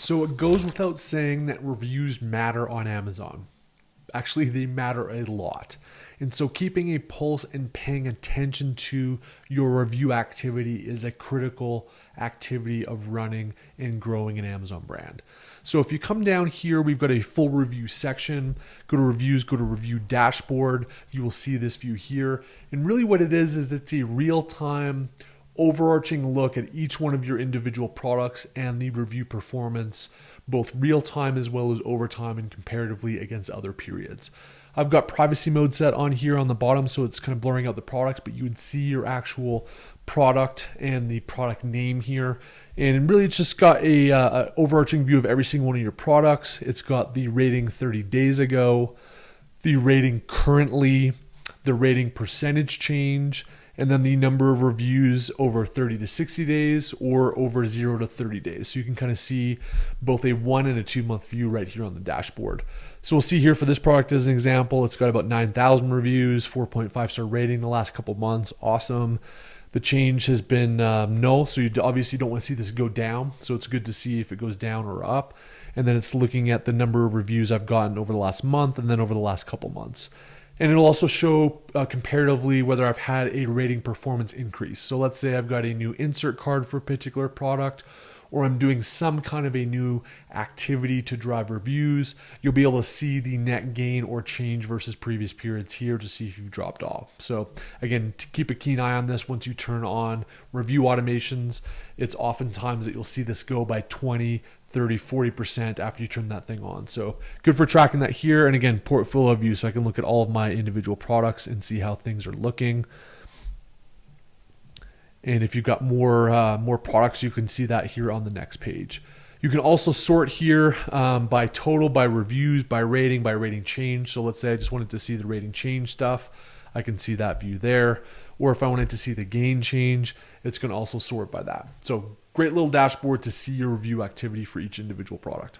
So it goes without saying that reviews matter on Amazon. Actually, they matter a lot. And so keeping a pulse and paying attention to your review activity is a critical activity of running and growing an Amazon brand. So if you come down here, we've got a full review section. Go to reviews, go to review dashboard. You will see this view here. And really what it is it's a real-time overarching look at each one of your individual products and the review performance, both real time as well as over time and comparatively against other periods. I've got privacy mode set on here on the bottom, so it's kind of blurring out the products, but you would see your actual product and the product name here. And really it's just got a overarching view of every single one of your products. It's got the rating 30 days ago, the rating currently, the rating percentage change, and then the number of reviews over 30 to 60 days or over 0 to 30 days. So you can kind of see both a 1 and a 2 month view right here on the dashboard. So we'll see here for this product as an example, it's got about 9,000 reviews, 4.5 star rating the last couple months. Awesome. The change has been null, so you obviously don't want to see this go down. So it's good to see if it goes down or up. And then it's looking at the number of reviews I've gotten over the last month and then over the last couple months. And it'll also show comparatively whether I've had a rating performance increase. So let's say I've got a new insert card for a particular product, or I'm doing some kind of a new activity to drive reviews. You'll be able to see the net gain or change versus previous periods here to see if you've dropped off. So again, to keep a keen eye on this, once you turn on review automations, it's oftentimes that you'll see this go by 20, 30, 40% after you turn that thing on. So good for tracking that here. And again, portfolio view, so I can look at all of my individual products and see how things are looking. And if you've got more products, you can see that here on the next page. You can also sort here by total, by reviews, by rating change. So let's say I just wanted to see the rating change stuff. I can see that view there. Or if I wanted to see the gain change, it's going to also sort by that. So great little dashboard to see your review activity for each individual product.